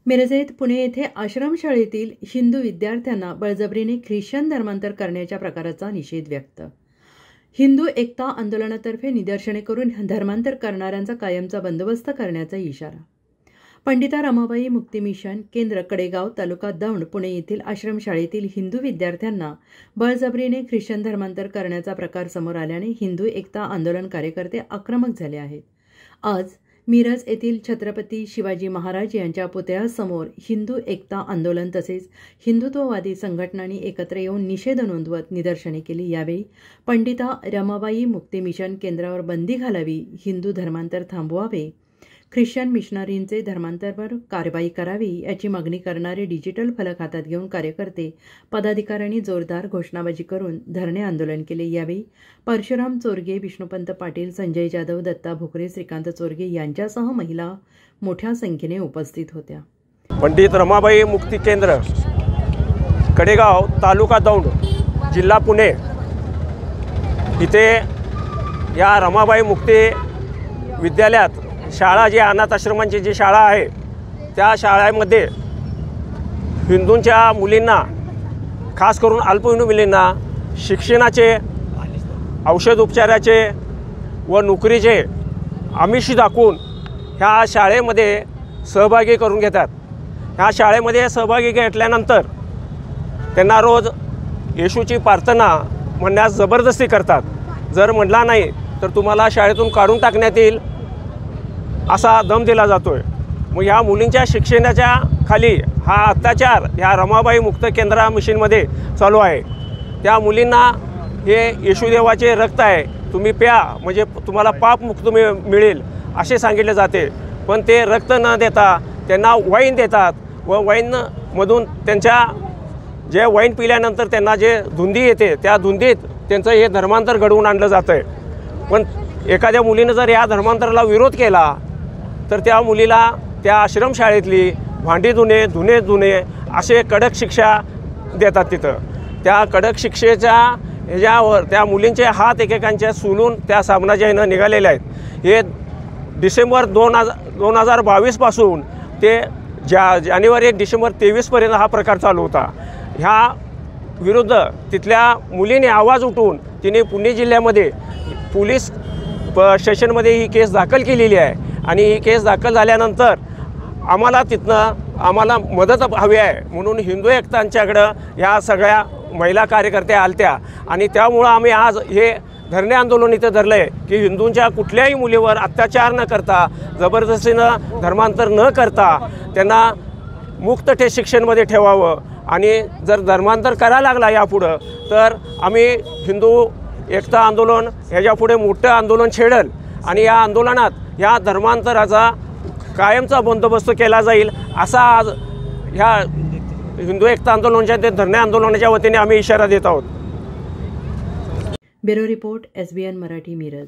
मिरजेत पुणे येथे आश्रमशाळेतील हिंदू विद्यार्थ्यांना बळजबरीने ख्रिश्चन धर्मांतर करण्याच्या प्रकाराचा निषेध व्यक्त. हिंदू एकता आंदोलनातर्फे निदर्शने करून धर्मांतर करणाऱ्यांचा कायमचा बंदोबस्त करण्याचा इशारा. पंडिता रमाबाई मुक्ती मिशन केंद्र कडेगाव तालुका दौंड पुणे येथील आश्रमशाळेतील हिंदू विद्यार्थ्यांना बळजबरीने ख्रिश्चन धर्मांतर करण्याचा प्रकार समोर आल्याने हिंदू एकता आंदोलन कार्यकर्ते आक्रमक झाले आहेत. आज मिरज येथील छत्रपती शिवाजी महाराज यांच्या पुतळ्यासमोर हिंदू एकता आंदोलन तसेच हिंदुत्ववादी संघटनांनी एकत्र येऊन निषेध नोंदवत निदर्शने केली. यावेळी पंडिता रमाबाई मुक्ती मिशन केंद्रावर बंदी घालावी, हिंदू धर्मांतर थांबवावे, ख्रिश्चन मिशनरींचे धर्मांतरावर कारवाई करावी याची मागणी करणारे डिजिटल फलक हातात घेऊन कार्यकर्ते पदाधिकाऱ्यांनी जोरदार घोषणाबाजी करून धरणे आंदोलन केले. यावेळी परशुराम चोरगे, विष्णुपंत पाटील, संजय जाधव, दत्ता भोकरे, श्रीकांत चोरगे यांच्यासह महिला मोठ्या संख्येने उपस्थित होत्या. पंडित रमाबाई मुक्ती केंद्र कडेगाव तालुका दौंड जिल्हा पुणे इथे या रमाबाई मुक्ती विद्यालयात शाळा जी अनाथ आश्रमांची जी शाळा आहे त्या शाळेमध्ये हिंदूंच्या मुलींना, खास करून अल्पवयीन मुलींना शिक्षणाचे, औषध उपचाराचे व नोकरीचे आमिष दाखवून ह्या शाळेमध्ये सहभागी करून घेतात. ह्या शाळेमध्ये सहभागी घेतल्यानंतर त्यांना रोज येशूची प्रार्थना म्हणण्यास जबरदस्ती करतात. जर म्हटला नाही तर तुम्हाला शाळेतून काढून टाकण्यात येईल असा दम दिला जातोय. मग ह्या मुलींच्या शिक्षणाच्या खाली हा अत्याचार ह्या रमाबाई मुक्त केंद्र मिशनमध्ये चालू आहे. त्या मुलींना हे येशूदेवाचे रक्त आहे, तुम्ही प्या म्हणजे तुम्हाला पापमुक्त मिळेल असे सांगितले जाते. पण ते रक्त न देता त्यांना वाईन देतात व वाईनमधून त्यांच्या जे वाईन पिल्यानंतर त्यांना जे धुंदी येते त्या धुंदीत त्यांचं हे धर्मांतर घडवून आणलं जातं आहे. पण एखाद्या मुलीनं जर या धर्मांतराला विरोध केला तर त्या मुलीला त्या आश्रमशाळेतली भांडी धुणे असे कडक शिक्षा देतात. तिथं त्या कडक शिक्षेच्या ह्याच्यावर त्या मुलींचे हात एकेकांच्या सुलून त्या सामनाच्या ह्यानं निघालेले आहेत. हे डिसेंबर 2022 पासून ते जानेवारी 1 डिसेंबर 23पर्यंत हा प्रकार चालू होता. ह्या विरुद्ध तिथल्या मुलीने आवाज उठवून तिने पुणे जिल्ह्यामध्ये पोलीस स्टेशनमध्ये ही केस दाखल केलेली आहे. आणि ही केस दाखल झाल्यानंतर आम्हाला मदत हवी आहे म्हणून हिंदू एकतांच्याकडं या सगळ्या महिला कार्यकर्त्या आलत्या आणि त्यामुळं आम्ही आज हे धरणे आंदोलन इथं धरलं आहे की हिंदूंच्या कुठल्याही मुलीवर अत्याचार न करता, जबरदस्तीनं धर्मांतर न करता त्यांना मुक्त शिक्षणमध्ये ठेवावं. आणि जर धर्मांतर करायला लागला यापुढं तर आम्ही हिंदू एकता आंदोलन ह्याच्यापुढे मोठं आंदोलन छेडल आणि या आंदोलनात या धर्मांतराचा कायमचा बंदोबस्त केला जाईल असा आज ह्या हिंदू एकता आंदोलनाच्या ते धरणे आंदोलनाच्या वतीने आम्ही इशारा देत आहोत. Bureau report, SBN Marathi, Miraj.